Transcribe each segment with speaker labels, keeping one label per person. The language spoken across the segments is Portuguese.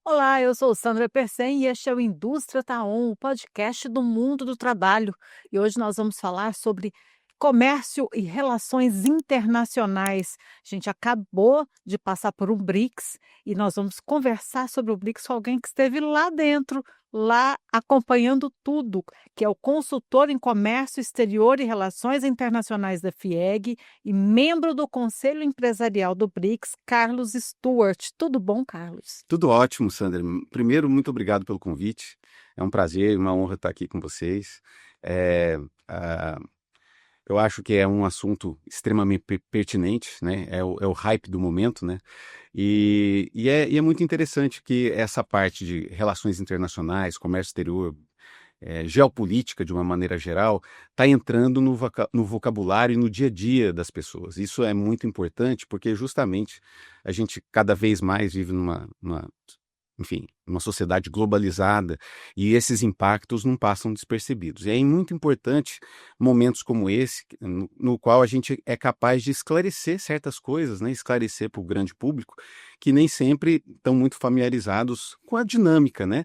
Speaker 1: Olá, eu sou Sandra Persen e este é o Indústria Taon, o podcast do mundo do trabalho. E hoje nós vamos falar sobre comércio e relações internacionais. A gente acabou de passar por um BRICS e nós vamos conversar sobre o BRICS com alguém que esteve lá dentro, lá acompanhando tudo, que é o consultor em comércio exterior e relações internacionais da FIEG e membro do Conselho Empresarial do BRICS, Carlos Stuart. Tudo bom, Carlos?
Speaker 2: Tudo ótimo, Sandra. Primeiro, muito obrigado pelo convite. É um prazer e uma honra estar aqui com vocês. É, ah, eu acho que é um assunto extremamente pertinente, né? É o hype do momento, né? E é muito interessante que essa parte de relações internacionais, comércio exterior, geopolítica de uma maneira geral, está entrando no vocabulário e no dia a dia das pessoas. Isso é muito importante porque justamente a gente cada vez mais vive enfim, uma sociedade globalizada e esses impactos não passam despercebidos. E é muito importante momentos como esse, no qual a gente é capaz de esclarecer certas coisas, né? Esclarecer para o grande público que nem sempre estão muito familiarizados com a dinâmica, né?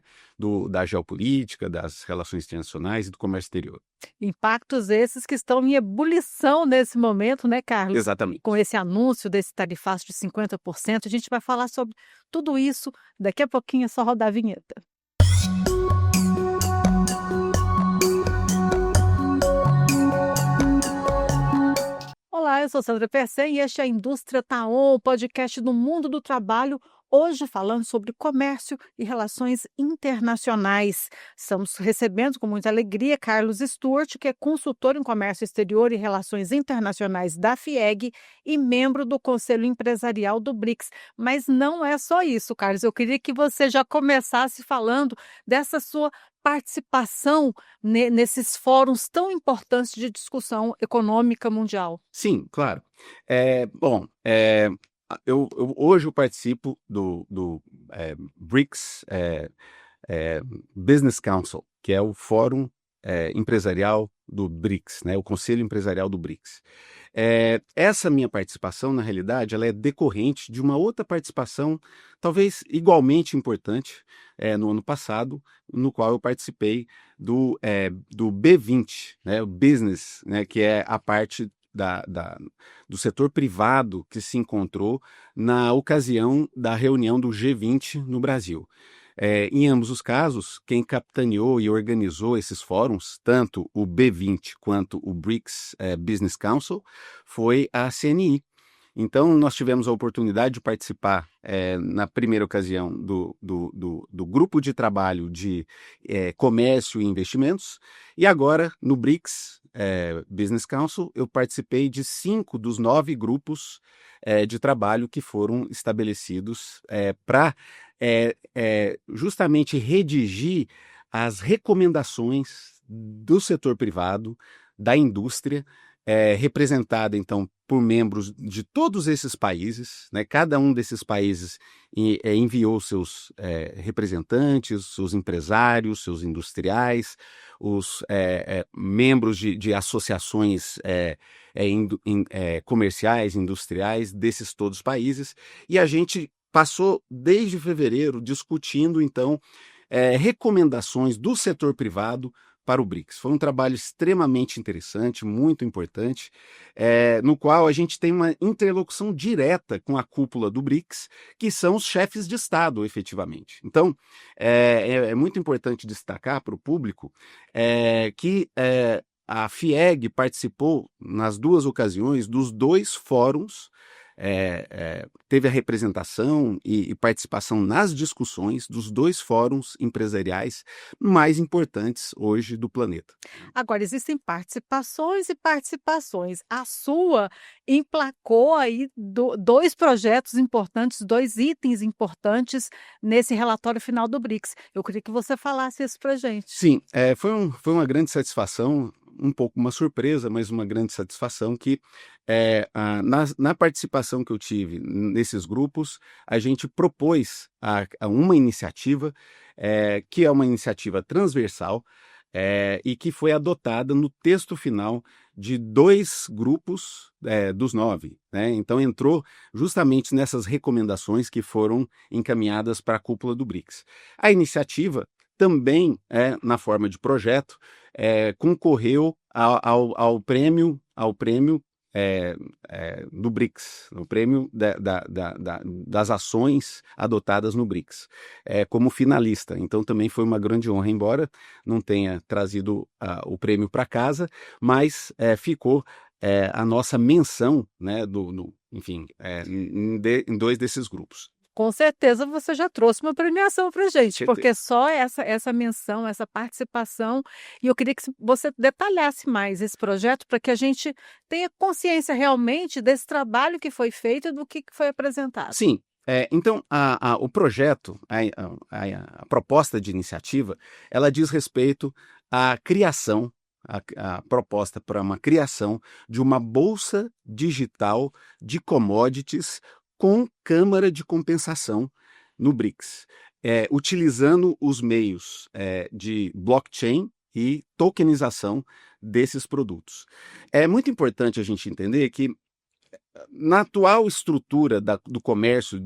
Speaker 2: Da geopolítica, das relações internacionais e do comércio exterior.
Speaker 1: Impactos esses que estão em ebulição nesse momento, né, Carlos? Com
Speaker 2: Exatamente.
Speaker 1: esse anúncio desse tarifaço de 50%, a gente vai falar sobre tudo isso daqui a pouquinho, é só rodar a vinheta. Olá, eu sou Sandra Persen e este é a Indústria Taon, o podcast do mundo do trabalho, hoje falando sobre comércio e relações internacionais. Estamos recebendo com muita alegria Carlos Stuart, que é consultor em comércio exterior e relações internacionais da FIEG e membro do Conselho Empresarial do BRICS. Mas não é só isso, Carlos. Eu queria que você já começasse falando dessa sua participação nesses fóruns tão importantes de discussão econômica mundial.
Speaker 2: Sim, claro. Bom, hoje eu participo do BRICS Business Council, que é o fórum empresarial do BRICS, né, o Conselho Empresarial do BRICS. Essa minha participação, na realidade, ela é decorrente de uma outra participação, talvez igualmente importante, no ano passado, no qual eu participei do B20, né, o Business, né, que é a parte do setor privado que se encontrou na ocasião da reunião do G20 no Brasil. Em ambos os casos, quem capitaneou e organizou esses fóruns, tanto o B20 quanto o BRICS Business Council, foi a CNI. Então, nós tivemos a oportunidade de participar, na primeira ocasião, do grupo de trabalho de comércio e investimentos, e agora, no BRICS Business Council, eu participei de 5 dos 9 grupos de trabalho que foram estabelecidos para justamente redigir as recomendações do setor privado, da indústria, representada, então, por membros de todos esses países, né? Cada um desses países enviou seus representantes, seus empresários, seus industriais, os membros de associações comerciais, industriais desses todos os países, e a gente passou desde fevereiro discutindo, então, recomendações do setor privado para o BRICS. Foi um trabalho extremamente interessante, muito importante, no qual a gente tem uma interlocução direta com a cúpula do BRICS, que são os chefes de Estado, efetivamente. Então, é muito importante destacar para o público que a FIEG participou, nas duas ocasiões, dos 2 fóruns, teve a representação e participação nas discussões dos 2 fóruns empresariais mais importantes hoje do planeta.
Speaker 1: Agora, existem participações e participações. A sua emplacou aí 2 projetos importantes, 2 itens importantes nesse relatório final do BRICS. Eu queria que você falasse isso para gente.
Speaker 2: Sim, foi uma grande satisfação, um pouco uma surpresa, mas uma grande satisfação que, na participação que eu tive nesses grupos, a gente propôs a uma iniciativa, que é uma iniciativa transversal, e que foi adotada no texto final de 2 grupos dos 9, né? Então entrou justamente nessas recomendações que foram encaminhadas para a cúpula do BRICS. A iniciativa também, na forma de projeto, concorreu ao prêmio do BRICS, o prêmio das ações adotadas no BRICS, como finalista. Então também foi uma grande honra, embora não tenha trazido o prêmio para casa, mas ficou a nossa menção, né, enfim, em 2 desses grupos.
Speaker 1: Com certeza você já trouxe uma premiação para gente,
Speaker 2: Certeza.
Speaker 1: porque só essa menção, essa participação, e eu queria que você detalhasse mais esse projeto para que a gente tenha consciência realmente desse trabalho que foi feito e do que foi apresentado.
Speaker 2: Sim. Então, o projeto, a proposta de iniciativa, ela diz respeito à criação, a proposta para uma criação de uma bolsa digital de commodities com câmara de compensação no BRICS, utilizando os meios de blockchain e tokenização desses produtos. É muito importante a gente entender que na atual estrutura do comércio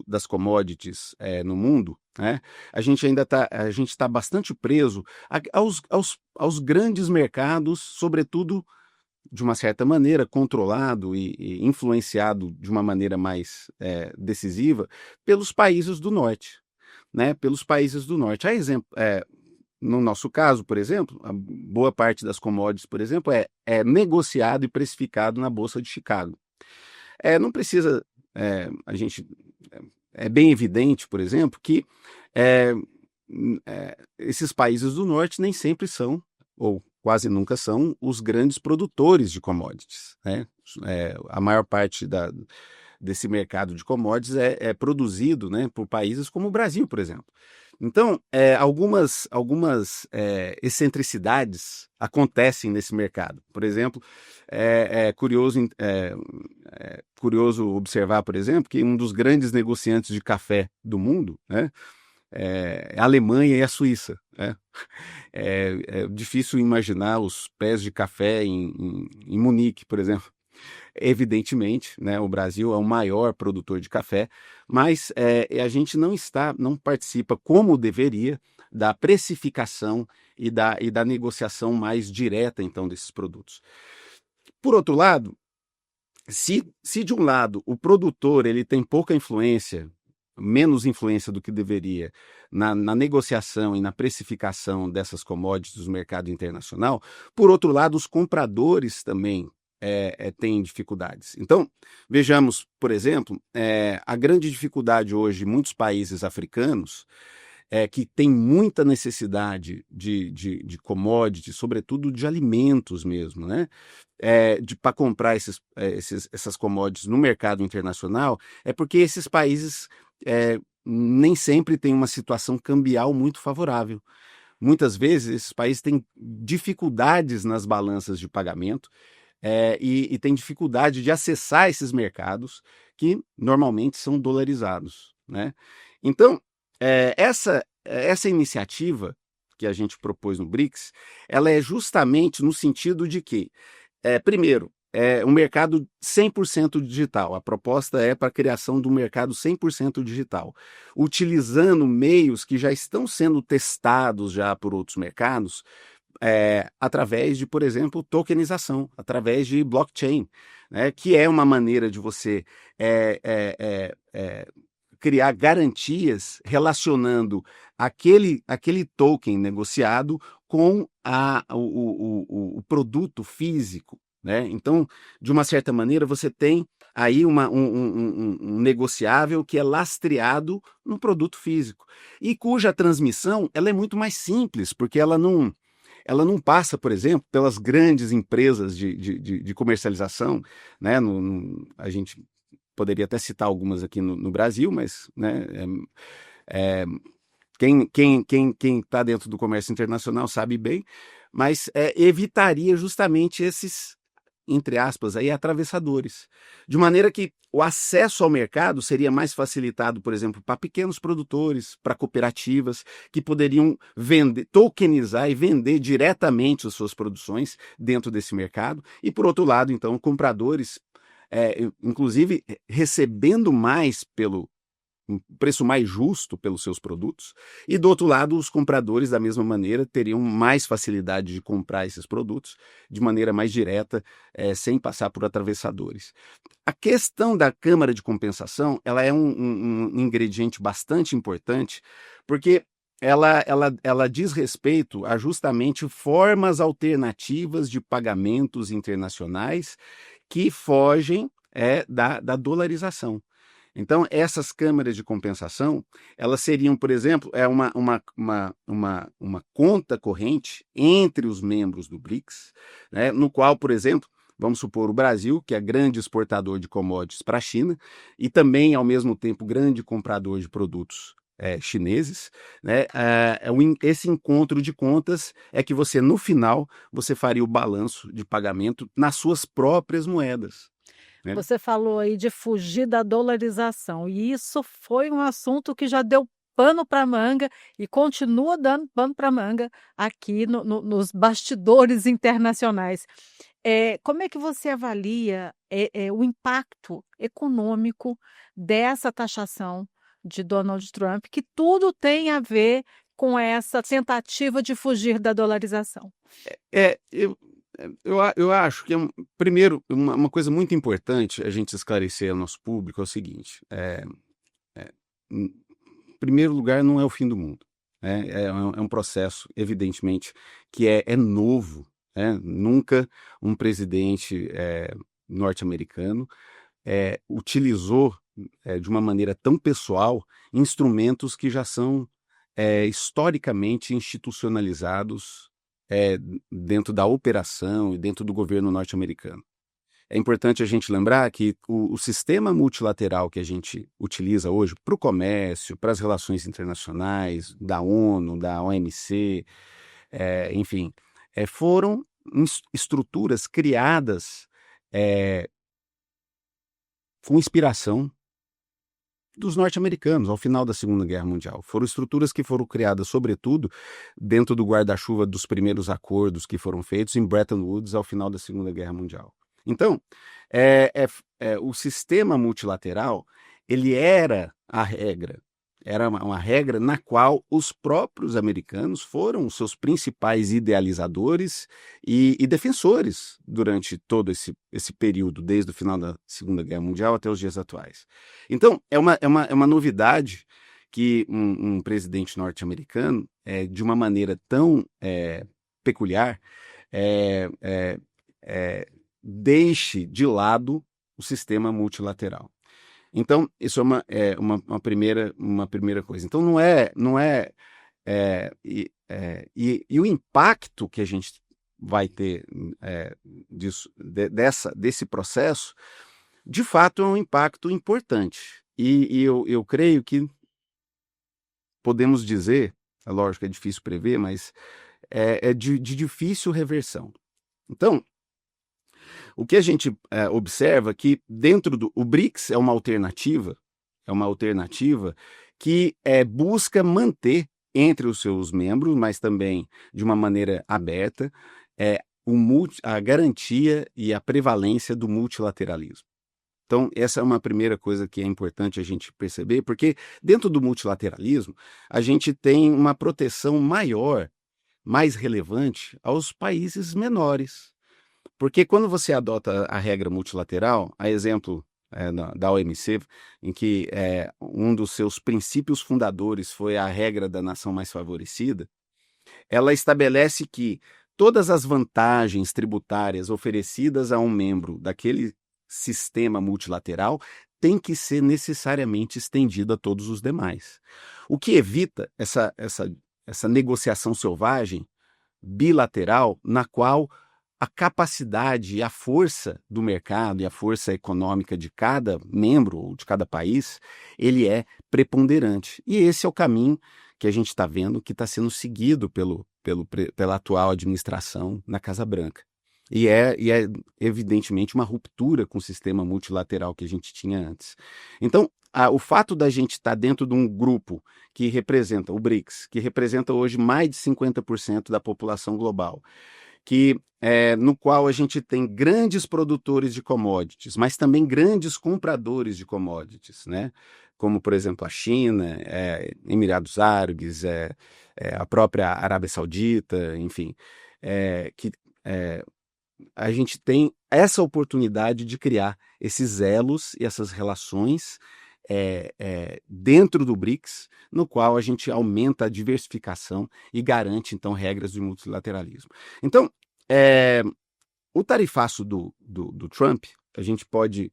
Speaker 2: das commodities no mundo, né, a gente está bastante preso aos grandes mercados, sobretudo de uma certa maneira controlado e influenciado de uma maneira mais decisiva pelos países do norte, né? Pelos países do norte. A exemplo, no nosso caso, por exemplo, a boa parte das commodities, por exemplo, é negociado e precificado na Bolsa de Chicago. Não precisa, a gente, é bem evidente, por exemplo, que esses países do norte nem sempre são, ou quase nunca são, os grandes produtores de commodities, né? A maior parte desse mercado de commodities é produzido, né, por países como o Brasil, por exemplo. Então, algumas excentricidades acontecem nesse mercado. Por exemplo, é curioso observar, por exemplo, que um dos grandes negociantes de café do mundo, né, é a Alemanha e a Suíça, né? É difícil imaginar os pés de café em Munique, por exemplo. Evidentemente, né, o Brasil é o maior produtor de café, mas a gente não participa como deveria da precificação e da negociação mais direta, então, desses produtos. Por outro lado, se de um lado o produtor ele tem pouca influência, menos influência do que deveria na negociação e na precificação dessas commodities do mercado internacional, por outro lado, os compradores também têm dificuldades. Então, vejamos, por exemplo, a grande dificuldade hoje em muitos países africanos que tem muita necessidade de commodities, sobretudo de alimentos mesmo, né? Para comprar essas commodities no mercado internacional, é porque esses países nem sempre têm uma situação cambial muito favorável. Muitas vezes, esses países têm dificuldades nas balanças de pagamento e têm dificuldade de acessar esses mercados que normalmente são dolarizados, né? Então, essa iniciativa que a gente propôs no BRICS, ela é justamente no sentido de que, primeiro, um mercado 100% digital. A proposta é para a criação de um mercado 100% digital, utilizando meios que já estão sendo testados já por outros mercados, através de, por exemplo, tokenização, através de blockchain, né, que é uma maneira de você criar garantias relacionando aquele token negociado com o produto físico, né? Então, de uma certa maneira, você tem aí um negociável que é lastreado no produto físico e cuja transmissão ela é muito mais simples, porque ela não passa, por exemplo, pelas grandes empresas de comercialização, né? A gente poderia até citar algumas aqui no Brasil, mas, né, quem está dentro do comércio internacional sabe bem, mas evitaria justamente entre aspas, aí, atravessadores. De maneira que o acesso ao mercado seria mais facilitado, por exemplo, para pequenos produtores, para cooperativas, que poderiam vender, tokenizar e vender diretamente as suas produções dentro desse mercado. E, por outro lado, então, compradores, inclusive, recebendo mais pelo um preço mais justo pelos seus produtos, e do outro lado, os compradores, da mesma maneira, teriam mais facilidade de comprar esses produtos de maneira mais direta, sem passar por atravessadores. A questão da Câmara de Compensação, ela é um ingrediente bastante importante, porque ela diz respeito a justamente formas alternativas de pagamentos internacionais que fogem da dolarização. Então, essas câmaras de compensação, elas seriam, por exemplo, uma conta corrente entre os membros do BRICS, né, no qual, por exemplo, vamos supor o Brasil, que é grande exportador de commodities para a China e também, ao mesmo tempo, grande comprador de produtos chineses, né, esse encontro de contas é que você, no final, você faria o balanço de pagamento nas suas próprias moedas. Né?
Speaker 1: Você falou aí de fugir da dolarização, e isso foi um assunto que já deu pano para manga e continua dando pano para manga aqui nos bastidores internacionais. Como é que você avalia o impacto econômico dessa taxação de Donald Trump, que tudo tem a ver com essa tentativa de fugir da dolarização?
Speaker 2: Eu acho que, primeiro, uma coisa muito importante a gente esclarecer ao nosso público é o seguinte: em primeiro lugar, não é o fim do mundo. Né? É um processo, evidentemente, que é novo. Né? Nunca um presidente norte-americano utilizou de uma maneira tão pessoal instrumentos que já são historicamente institucionalizados dentro da operação e dentro do governo norte-americano. É importante a gente lembrar que o sistema multilateral que a gente utiliza hoje para o comércio, para as relações internacionais, da ONU, da OMC, enfim, foram estruturas criadas com inspiração dos norte-americanos ao final da Segunda Guerra Mundial. Foram estruturas que foram criadas, sobretudo, dentro do guarda-chuva dos primeiros acordos que foram feitos em Bretton Woods ao final da Segunda Guerra Mundial. Então, o sistema multilateral, ele era a regra. Era uma regra na qual os próprios americanos foram os seus principais idealizadores e defensores durante todo esse período, desde o final da Segunda Guerra Mundial até os dias atuais. Então, é uma novidade que um presidente norte-americano, de uma maneira tão peculiar, deixe de lado o sistema multilateral. Então, isso é uma primeira coisa. Então, e o impacto que a gente vai ter desse processo, de fato, é um impacto importante. E eu creio que podemos dizer, é lógico, é difícil prever, mas é de difícil reversão. Então, o que a gente observa é que o BRICS é uma alternativa que busca manter entre os seus membros, mas também de uma maneira aberta, a garantia e a prevalência do multilateralismo. Então, essa é uma primeira coisa que é importante a gente perceber, porque dentro do multilateralismo, a gente tem uma proteção maior, mais relevante aos países menores. Porque quando você adota a regra multilateral, a exemplo da OMC, em que um dos seus princípios fundadores foi a regra da nação mais favorecida, ela estabelece que todas as vantagens tributárias oferecidas a um membro daquele sistema multilateral têm que ser necessariamente estendida a todos os demais. O que evita essa negociação selvagem bilateral, na qual a capacidade e a força do mercado e a força econômica de cada membro ou de cada país, ele é preponderante. E esse é o caminho que a gente está vendo que está sendo seguido pela atual administração na Casa Branca. E é evidentemente uma ruptura com o sistema multilateral que a gente tinha antes. Então, o fato da gente estar dentro de um grupo que representa o BRICS, que representa hoje mais de 50% da população global, no qual a gente tem grandes produtores de commodities, mas também grandes compradores de commodities, né? Como, por exemplo, a China, Emirados Árabes, a própria Arábia Saudita, enfim, que a gente tem essa oportunidade de criar esses elos e essas relações dentro do BRICS, no qual a gente aumenta a diversificação e garante, então, regras de multilateralismo. Então, o tarifaço do Trump, a gente pode,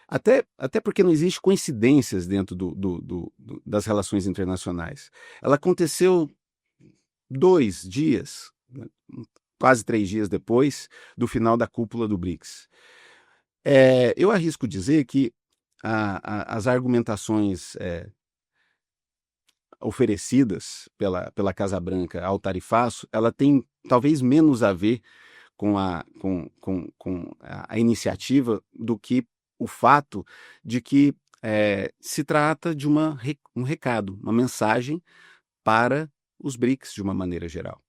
Speaker 2: até porque não existe coincidências dentro das relações internacionais. Ela aconteceu 2 dias, né, quase 3 dias depois do final da cúpula do BRICS. Eu arrisco dizer que as argumentações oferecidas pela Casa Branca ao tarifaço, ela tem talvez menos a ver com a iniciativa do que o fato de que se trata de um recado, uma mensagem para os BRICS de uma maneira geral.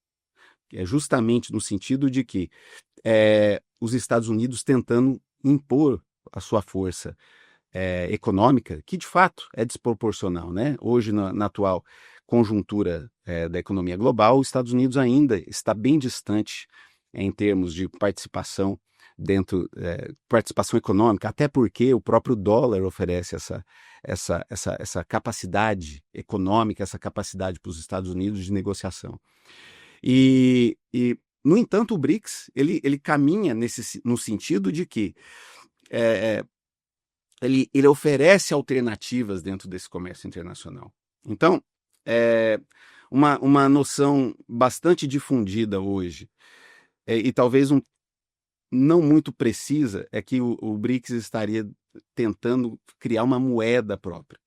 Speaker 2: É justamente no sentido de que os Estados Unidos tentando impor a sua força econômica, que de fato é desproporcional, né? Hoje, na atual conjuntura da economia global, os Estados Unidos ainda está bem distante em termos de participação participação econômica, até porque o próprio dólar oferece essa capacidade econômica, essa capacidade para os Estados Unidos de negociação. No entanto, o BRICS ele caminha no sentido de que ele oferece alternativas dentro desse comércio internacional. Então, uma noção bastante difundida hoje, e talvez não muito precisa, é que o BRICS estaria tentando criar uma moeda própria.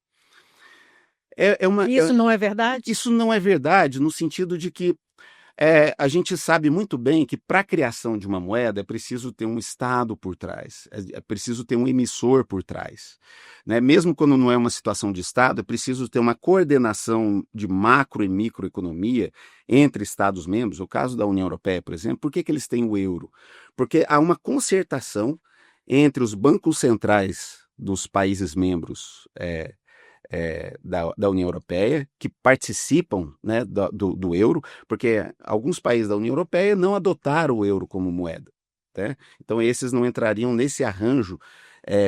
Speaker 1: Isso não é verdade?
Speaker 2: Isso não é verdade, no sentido de que a gente sabe muito bem que para a criação de uma moeda é preciso ter um Estado por trás, é preciso ter um emissor por trás, né? Mesmo quando não é uma situação de Estado, é preciso ter uma coordenação de macro e microeconomia entre Estados-membros. O caso da União Europeia, por exemplo, por que eles têm o euro? Porque há uma concertação entre os bancos centrais dos países membros da União Europeia, que participam, né, do euro, porque alguns países da União Europeia não adotaram o euro como moeda, né? Então esses não entrariam nesse arranjo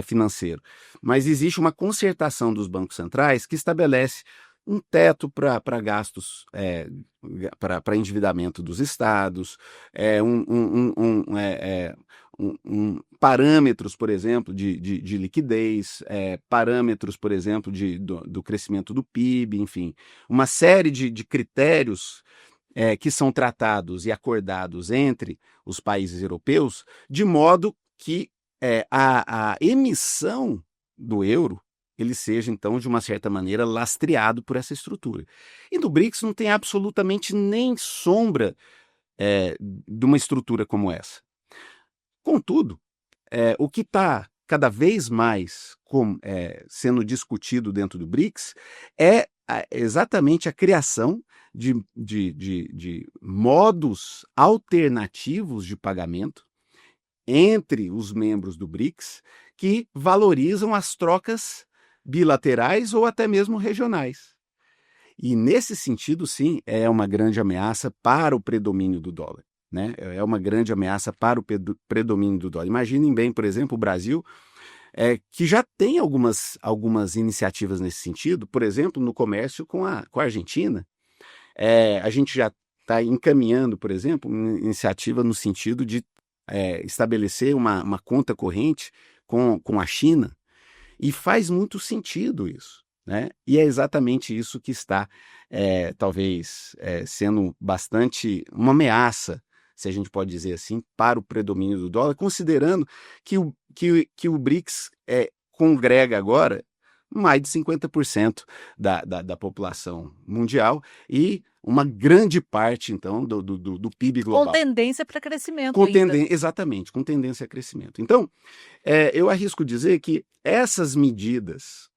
Speaker 2: financeiro. Mas existe uma concertação dos bancos centrais que estabelece um teto para gastos, para endividamento dos estados, parâmetros, por exemplo, de liquidez, parâmetros, por exemplo, do crescimento do PIB, enfim, uma série de critérios que são tratados e acordados entre os países europeus, de modo que a emissão do euro ele seja, então, de uma certa maneira, lastreado por essa estrutura. E no BRICS não tem absolutamente nem sombra de uma estrutura como essa. Contudo, o que está cada vez mais sendo discutido dentro do BRICS é exatamente a criação de modos alternativos de pagamento entre os membros do BRICS que valorizam as trocas bilaterais ou até mesmo regionais. E nesse sentido, sim, é uma grande ameaça para o predomínio do dólar, né? É uma grande ameaça para o predomínio do dólar. Imaginem bem, por exemplo, o Brasil, que já tem algumas iniciativas nesse sentido, por exemplo, no comércio com a Argentina. A gente já está encaminhando, por exemplo, uma iniciativa no sentido de estabelecer uma conta corrente com a China, e faz muito sentido isso, né? E é exatamente isso que está, talvez, sendo bastante uma ameaça, se a gente pode dizer assim, para o predomínio do dólar, considerando que o BRICS congrega agora mais de 50% da população mundial e uma grande parte, então, do PIB
Speaker 1: Com
Speaker 2: global.
Speaker 1: tendência para crescimento ainda.
Speaker 2: Exatamente, com tendência a crescimento. Então, eu arrisco dizer que essas medidas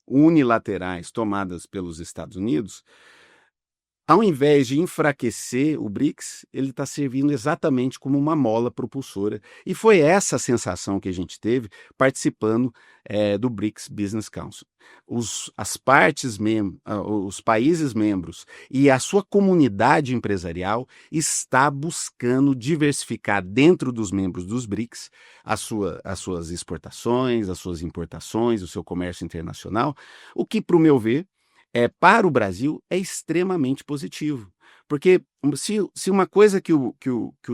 Speaker 2: unilaterais tomadas pelos Estados Unidos, ao invés de enfraquecer o BRICS, ele está servindo exatamente como uma mola propulsora. E foi essa a sensação que a gente teve participando do BRICS Business Council. Os países membros e a sua comunidade empresarial está buscando diversificar dentro dos membros dos BRICS as suas exportações, as suas importações, o seu comércio internacional, o que, para o meu ver, para o Brasil é extremamente positivo. Porque se uma coisa que o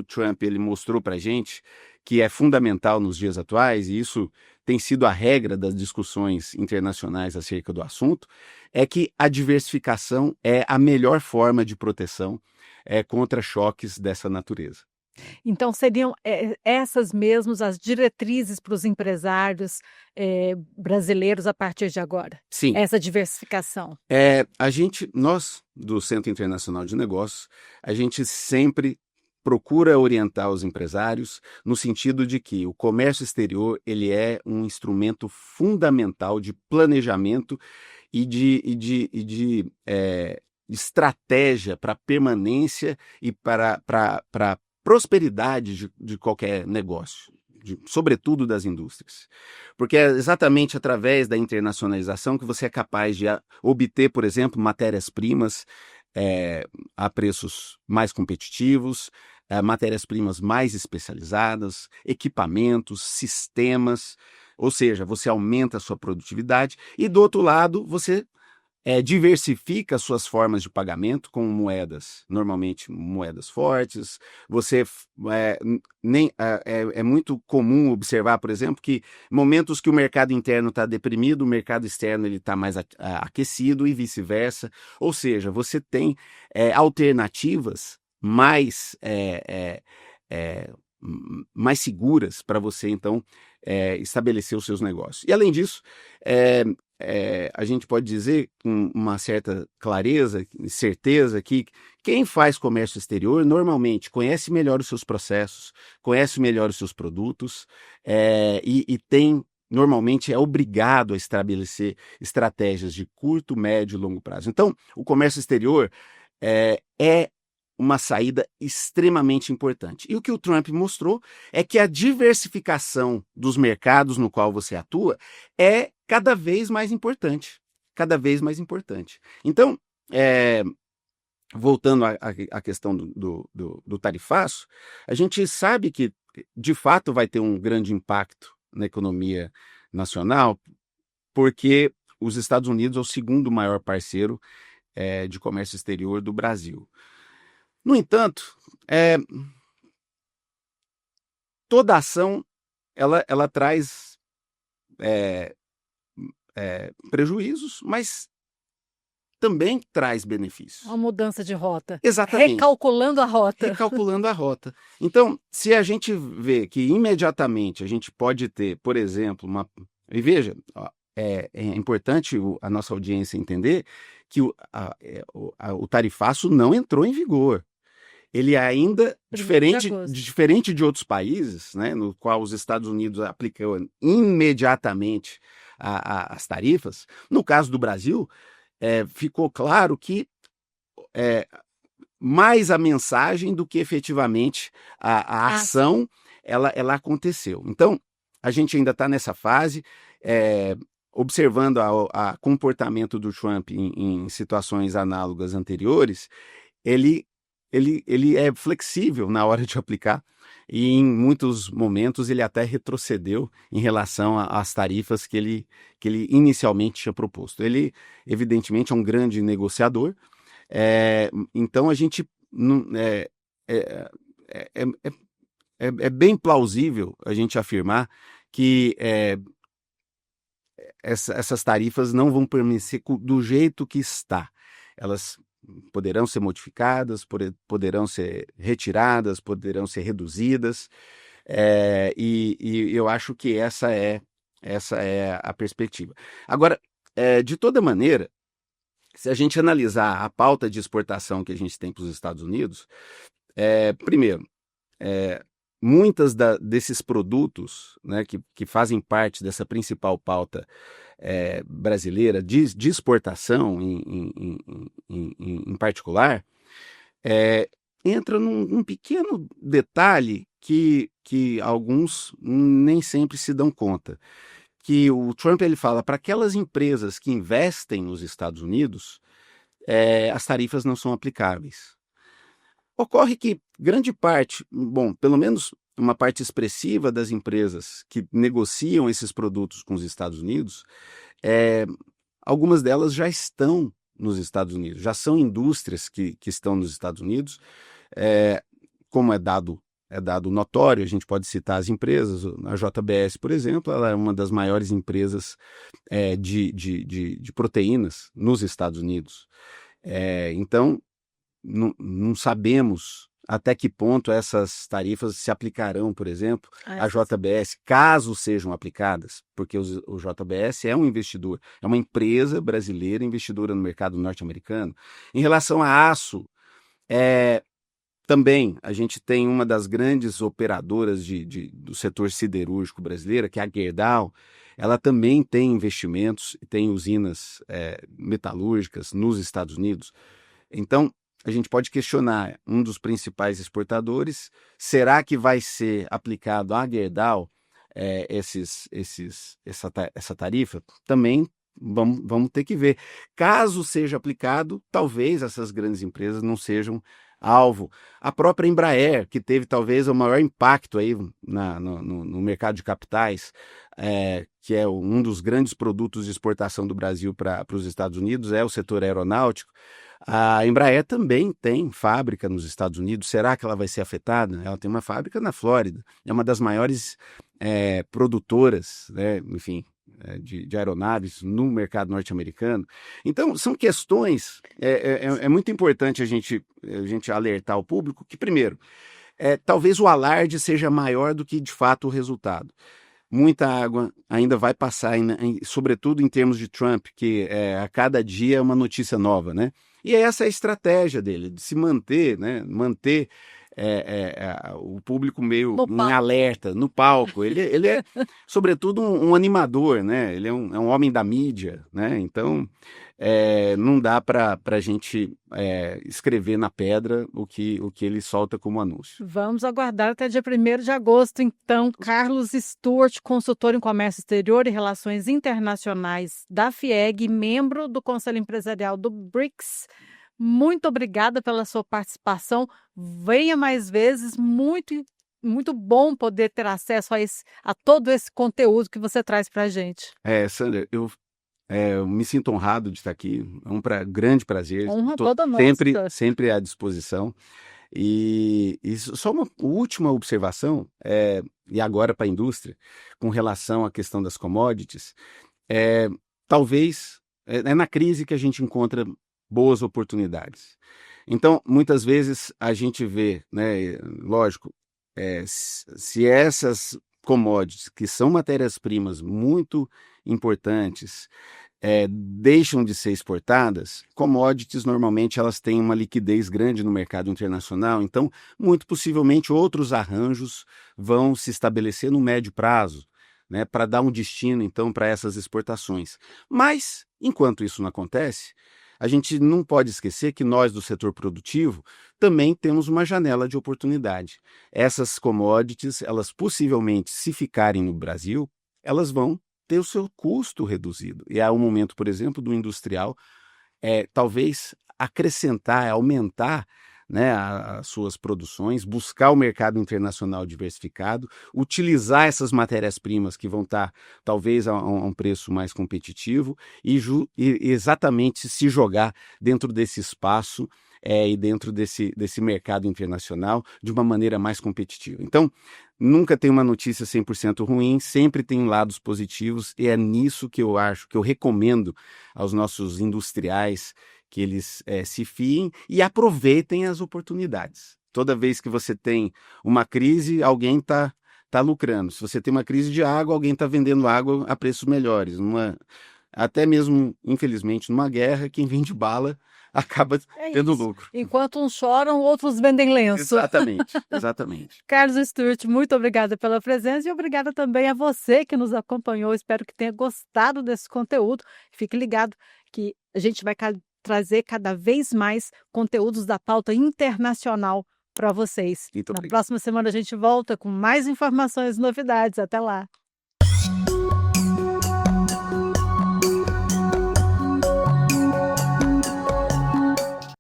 Speaker 2: Trump ele mostrou para a gente, que é fundamental nos dias atuais, e isso tem sido a regra das discussões internacionais acerca do assunto, é que a diversificação é a melhor forma de proteção contra choques dessa natureza.
Speaker 1: Então seriam, essas mesmos as diretrizes para os empresários, brasileiros a partir de agora?
Speaker 2: Sim.
Speaker 1: Essa diversificação?
Speaker 2: Nós, do Centro Internacional de Negócios, a gente sempre procura orientar os empresários no sentido de que o comércio exterior ele é um instrumento fundamental de planejamento e de estratégia para permanência e para prosperidade de qualquer negócio, sobretudo das indústrias. Porque é exatamente através da internacionalização que você é capaz de obter, por exemplo, matérias-primas a preços mais competitivos, matérias-primas mais especializadas, equipamentos, sistemas, ou seja, você aumenta a sua produtividade e, do outro lado, você diversifica suas formas de pagamento com moedas, normalmente moedas fortes. Você é muito comum observar, por exemplo, que momentos que o mercado interno está deprimido, o mercado externo ele está mais aquecido e vice-versa. Ou seja, você tem alternativas mais seguras para você, então, estabelecer os seus negócios. E, além disso, a gente pode dizer com uma certa clareza e certeza que quem faz comércio exterior normalmente conhece melhor os seus processos, conhece melhor os seus produtos normalmente é obrigado a estabelecer estratégias de curto, médio e longo prazo. Então, o comércio exterior é uma saída extremamente importante. E o que o Trump mostrou é que a diversificação dos mercados no qual você atua é cada vez mais importante. Cada vez mais importante. Então, voltando à questão do tarifaço, a gente sabe que, de fato, vai ter um grande impacto na economia nacional, porque os Estados Unidos é o segundo maior parceiro de comércio exterior do Brasil. No entanto, toda ação ela traz prejuízos, mas também traz benefícios.
Speaker 1: Uma mudança de rota.
Speaker 2: Exatamente.
Speaker 1: Recalculando a rota.
Speaker 2: Recalculando a rota. Então, se a gente vê que imediatamente a gente pode ter, por exemplo, E veja, é importante a nossa audiência entender que o tarifaço não entrou em vigor. Ele ainda, diferente de outros países, né, no qual os Estados Unidos aplicam imediatamente as tarifas, no caso do Brasil, ficou claro que mais a mensagem do que efetivamente a ação ela aconteceu. Então, a gente ainda está nessa fase, observando o comportamento do Trump em situações análogas anteriores. Ele é flexível na hora de aplicar e em muitos momentos ele até retrocedeu em relação às tarifas que ele inicialmente tinha proposto. Ele, evidentemente, é um grande negociador, então a gente é bem plausível a gente afirmar que essas tarifas não vão permanecer do jeito que está. Elas poderão ser modificadas, poderão ser retiradas, poderão ser reduzidas, e eu acho que essa é Essa é a perspectiva. Agora, de toda maneira, se a gente analisar a pauta de exportação que a gente tem para os Estados Unidos, primeiro, muitas desses produtos, né, que fazem parte dessa principal pauta brasileira de exportação em particular, entra num pequeno detalhe que alguns nem sempre se dão conta, que o Trump ele fala para aquelas empresas que investem nos Estados Unidos, as tarifas não são aplicáveis. Ocorre que grande parte, bom, pelo menos uma parte expressiva das empresas que negociam esses produtos com os Estados Unidos, algumas delas já estão nos Estados Unidos, já são indústrias que estão nos Estados Unidos, como é dado notório, a gente pode citar as empresas, a JBS, por exemplo, ela é uma das maiores empresas de proteínas nos Estados Unidos. Então, não sabemos até que ponto essas tarifas se aplicarão, por exemplo, à JBS, caso sejam aplicadas, porque o JBS é um investidor, é uma empresa brasileira investidora no mercado norte-americano. Em relação a aço, também a gente tem uma das grandes operadoras do setor siderúrgico brasileira, que é a Gerdau. Ela também tem investimentos, tem usinas metalúrgicas nos Estados Unidos. Então, a gente pode questionar um dos principais exportadores, será que vai ser aplicado à Gerdau essa tarifa? Também vamos ter que ver. Caso seja aplicado, talvez essas grandes empresas não sejam alvo. A própria Embraer, que teve talvez o maior impacto aí no mercado de capitais, que é um dos grandes produtos de exportação do Brasil para os Estados Unidos, é o setor aeronáutico. A Embraer também tem fábrica nos Estados Unidos. Será que ela vai ser afetada? Ela tem uma fábrica na Flórida. É uma das maiores produtoras, né, enfim, de aeronaves no mercado norte-americano. Então, são questões... É muito importante a gente alertar o público que, primeiro, talvez o alarde seja maior do que, de fato, o resultado. Muita água ainda vai passar, sobretudo em termos de Trump, que a cada dia é uma notícia nova, né? E essa é a estratégia dele, de se manter, né? Manter o público meio em alerta, no palco. Ele é, sobretudo, um animador, né? Ele é um homem da mídia, né? Então, não dá para a gente escrever na pedra o que ele solta como anúncio.
Speaker 1: Vamos aguardar até dia 1º de agosto, então. Carlos Stuart, consultor em comércio exterior e relações internacionais da FIEG, membro do Conselho Empresarial do BRICS. Muito obrigada pela sua participação. Venha mais vezes, muito, muito bom poder ter acesso a todo esse conteúdo que você traz para a gente.
Speaker 2: Sandra, eu me sinto honrado de estar aqui, é um grande prazer.
Speaker 1: Honra
Speaker 2: Estou
Speaker 1: toda nossa.
Speaker 2: sempre à disposição. E só uma última observação, e agora para a indústria, com relação à questão das commodities, talvez é na crise que a gente encontra boas oportunidades. Então, muitas vezes a gente vê, né, lógico, se essas commodities, que são matérias-primas muito importantes, deixam de ser exportadas, commodities normalmente elas têm uma liquidez grande no mercado internacional, então muito possivelmente outros arranjos vão se estabelecer no médio prazo, né, para dar um destino então para essas exportações. Mas, enquanto isso não acontece, a gente não pode esquecer que nós do setor produtivo também temos uma janela de oportunidade. Essas commodities, elas possivelmente, se ficarem no Brasil, elas vão ter o seu custo reduzido. E há um momento, por exemplo, do industrial, talvez acrescentar, aumentar, né, as suas produções, buscar o mercado internacional diversificado, utilizar essas matérias-primas que vão estar talvez a um preço mais competitivo e exatamente se jogar dentro desse espaço e dentro desse mercado internacional de uma maneira mais competitiva. Então, nunca tem uma notícia 100% ruim, sempre tem lados positivos e é nisso que eu acho, que eu recomendo aos nossos industriais que eles se fiem e aproveitem as oportunidades. Toda vez que você tem uma crise, alguém está está lucrando. Se você tem uma crise de água, alguém está vendendo água a preços melhores. Até mesmo, infelizmente, numa guerra, quem vende bala acaba
Speaker 1: É
Speaker 2: tendo
Speaker 1: isso.
Speaker 2: lucro.
Speaker 1: Enquanto uns choram, outros vendem lenço.
Speaker 2: Exatamente, exatamente.
Speaker 1: Carlos Stewart, muito obrigada pela presença e obrigada também a você que nos acompanhou. Espero que tenha gostado desse conteúdo. Fique ligado que a gente vai trazer cada vez mais conteúdos da pauta internacional para vocês.
Speaker 2: Muito
Speaker 1: Na
Speaker 2: obrigado.
Speaker 1: próxima semana a gente volta com mais informações e novidades. Até lá.